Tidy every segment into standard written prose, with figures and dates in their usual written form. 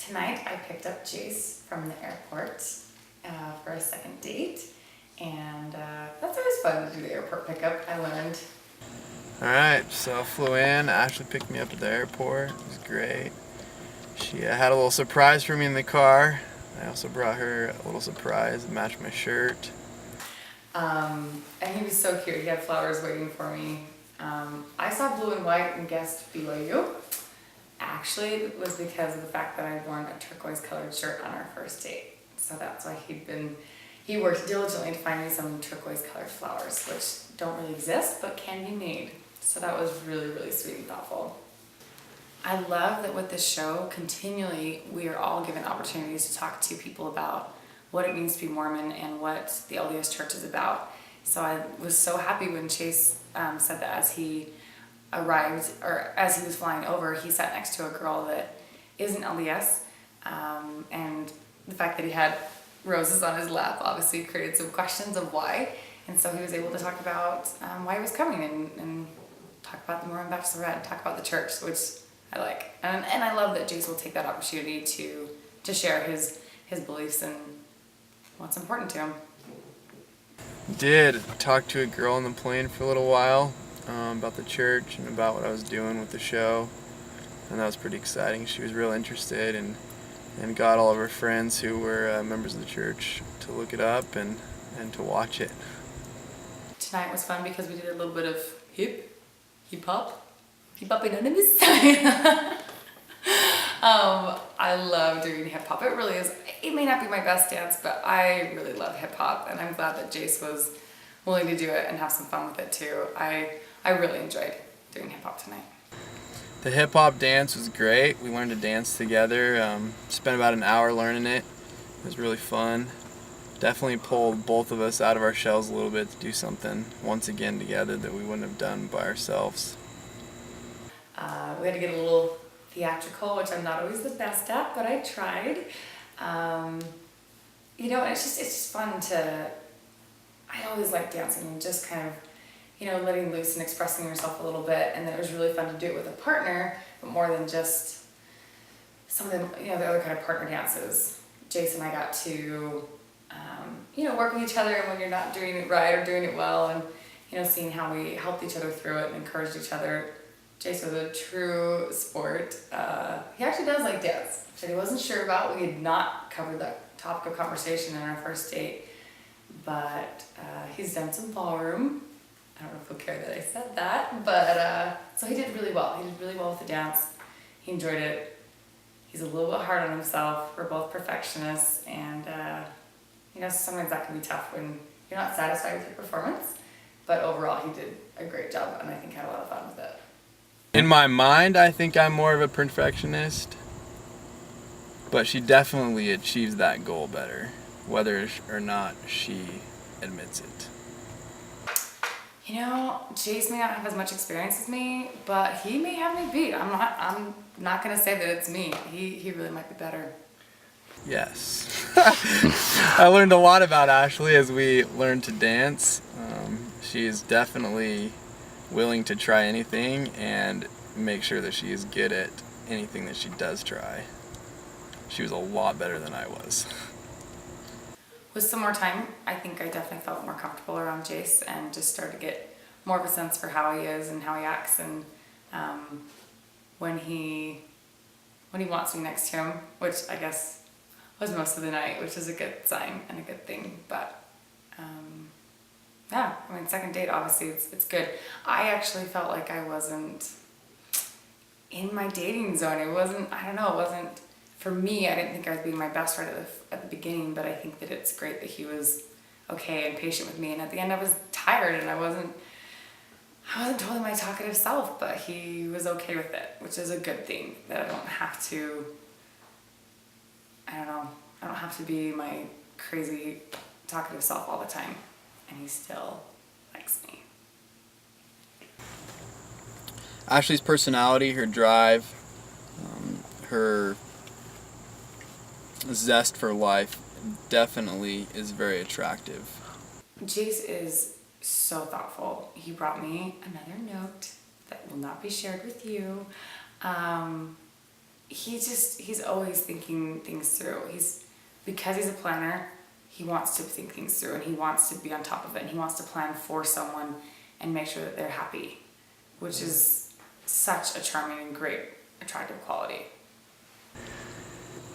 Tonight I picked up Jace from the airport for a second date, and that's always fun to do the airport pickup, I learned. Alright, so I flew in. Ashley picked me up at the airport. It was great. She had a little surprise for me in the car. I also brought her a little surprise that matched my shirt. And he was so cute. He had flowers waiting for me. I saw blue and white and guessed BYU. Actually, it was because of the fact that I'd worn a turquoise colored shirt on our first date. So that's why he worked diligently to find me some turquoise colored flowers, which don't really exist, but can be made. So that was really, really sweet and thoughtful. I love that with this show, continually, we are all given opportunities to talk to people about what it means to be Mormon and what the LDS Church is about. So I was so happy when Chase said that as he arrived, or as he was flying over, he sat next to a girl that isn't LDS, and the fact that he had roses on his lap obviously created some questions of why, and so he was able to talk about why he was coming and talk about the Mormon Bachelorette and talk about the church, which I like. And I love that Jace will take that opportunity to share his beliefs and what's important to him. Did talk to a girl on the plane for a little while about the church and about what I was doing with the show, and that was pretty exciting. She was real interested and got all of her friends who were members of the church to look it up and to watch it. Tonight was fun because we did a little bit of hip hop anonymous. I love doing hip hop. It really is. It may not be my best dance, but I really love hip hop, and I'm glad that Jace was willing to do it and have some fun with it too. I really enjoyed doing hip hop tonight. The hip hop dance was great. We learned to dance together. Spent about an hour learning it. It was really fun. Definitely pulled both of us out of our shells a little bit to do something once again together that we wouldn't have done by ourselves. We had to get a little theatrical, which I'm not always the best at, but I tried. It's just fun to. I always like dancing and just kind of, letting loose and expressing yourself a little bit, and then it was really fun to do it with a partner, but more than just some of the, the other kind of partner dances. Jace and I got to, work with each other, and when you're not doing it right or doing it well, and, seeing how we helped each other through it and encouraged each other. Jace was a true sport. He actually does like dance, which he wasn't sure about. We had not covered that topic of conversation in our first date, but he's done some ballroom. I don't know if he'll care that I said that, but so he did really well. He did really well with the dance. He enjoyed it. He's a little bit hard on himself. We're both perfectionists, and sometimes that can be tough when you're not satisfied with your performance, but overall he did a great job, and I think had a lot of fun with it. In my mind, I think I'm more of a perfectionist, but she definitely achieves that goal better, whether or not she admits it. Jace may not have as much experience as me, but he may have me beat. I'm not gonna say that it's me. He really might be better. Yes. I learned a lot about Ashley as we learned to dance. She is definitely willing to try anything and make sure that she is good at anything that she does try. She was a lot better than I was. With some more time, I think I definitely felt more comfortable around Jace and just started to get more of a sense for how he is and how he acts, and when he wants me next to him, which I guess was most of the night, which is a good sign and a good thing. But second date, obviously it's good. I actually felt like I wasn't in my dating zone. It wasn't for me. I didn't think I was being my best right at the beginning, but I think that it's great that he was okay and patient with me. And at the end, I was tired and I wasn't totally my talkative self, but he was okay with it, which is a good thing. That I don't have to be my crazy talkative self all the time, and he still likes me. Ashley's personality, her drive, her zest for life definitely is very attractive. Jace is so thoughtful. He brought me another note that will not be shared with you. he's always thinking things through. Because he's a planner, he wants to think things through and he wants to be on top of it and he wants to plan for someone and make sure that they're happy, which is such a charming and great, attractive quality.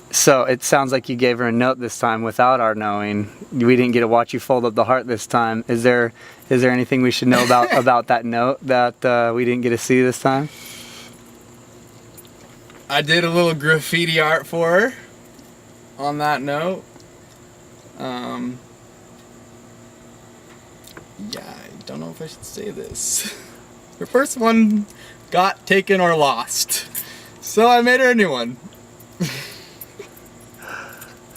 So it sounds like you gave her a note this time without our knowing. We didn't get to watch you fold up the heart this time. Is there anything we should know about that note that we didn't get to see this time? I did a little graffiti art for her on that note. Yeah, I don't know if I should say this. Her first one got taken or lost, so I made her a new one.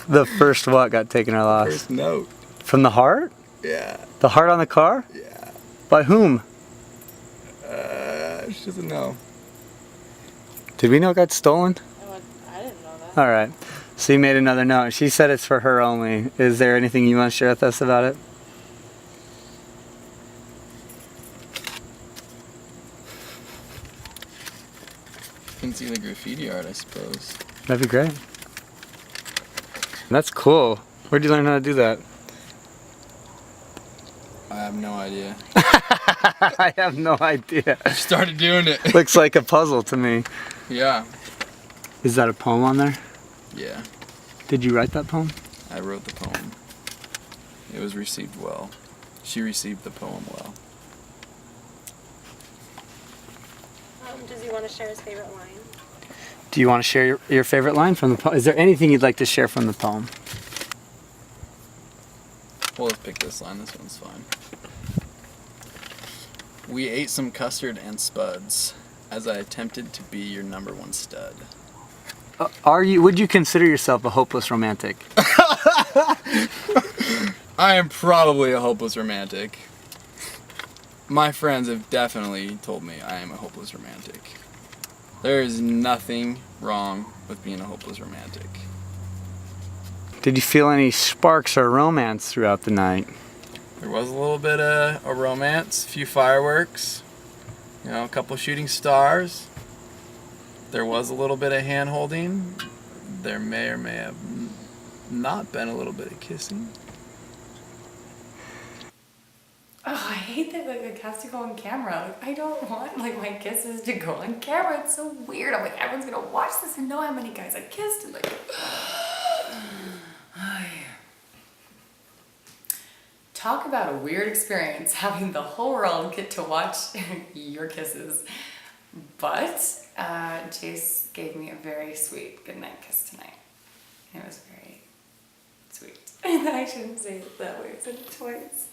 The first what got taken or lost? First note. From the heart? Yeah. The heart on the car? Yeah. By whom? She doesn't know. Did we know it got stolen? I didn't know that. All right. So you made another note. She said it's for her only. Is there anything you want to share with us about it? Can see the graffiti art, I suppose. That'd be great. That's cool. Where'd you learn how to do that? I have no idea. I have no idea. I started doing it. Looks like a puzzle to me. Yeah. Is that a poem on there? Yeah. Did you write that poem? I wrote the poem. It was received well. She received the poem well. Does he want to share his favorite line? Do you want to share your favorite line from the poem? Is there anything you'd like to share from the poem? Well, let's pick this line. This one's fine. We ate some custard and spuds as I attempted to be your number one stud. Would you consider yourself a hopeless romantic? I am probably a hopeless romantic. My friends have definitely told me I am a hopeless romantic. There is nothing wrong with being a hopeless romantic. Did you feel any sparks or romance throughout the night? There was a little bit of a romance, a few fireworks, a couple shooting stars. There was a little bit of hand holding. There may or may have not been a little bit of kissing. Oh, I hate that it has to go on camera. I don't want my kisses to go on camera. It's so weird. I'm like, everyone's gonna watch this and know how many guys I kissed and talk about a weird experience having the whole world get to watch your kisses. But Jace gave me a very sweet goodnight kiss tonight. It was very sweet. I shouldn't say it that way. I said it twice.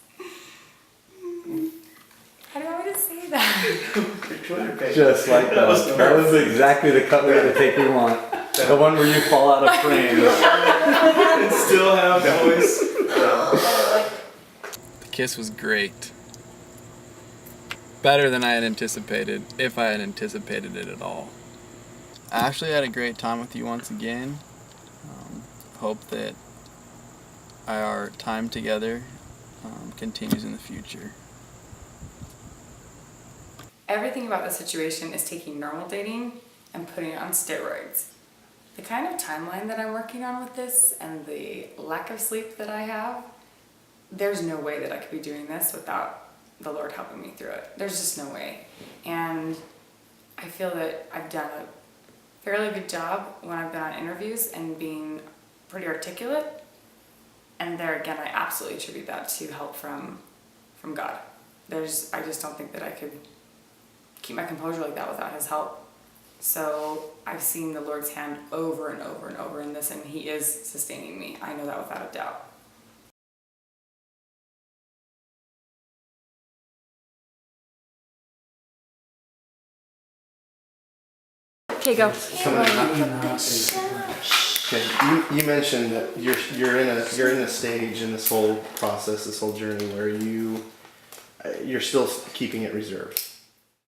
How do I want to say that? Just like that. That was exactly the cut we had to take we want. The one where you fall out of frame. And still have voice. The kiss was great. Better than I had anticipated, if I had anticipated it at all. I actually had a great time with you once again. Hope that our time together continues in the future. Everything about the situation is taking normal dating and putting it on steroids. The kind of timeline that I'm working on with this and the lack of sleep that I have, there's no way that I could be doing this without the Lord helping me through it. There's just no way. And I feel that I've done a fairly good job when I've been on interviews and being pretty articulate. And there again, I absolutely attribute that to help from God. I just don't think that I could keep my composure like that without his help. So I've seen the Lord's hand over and over and over in this, and he is sustaining me. I know that without a doubt. Okay, go. Okay. You mentioned that you're in a stage in this whole process, this whole journey where you're still keeping it reserved.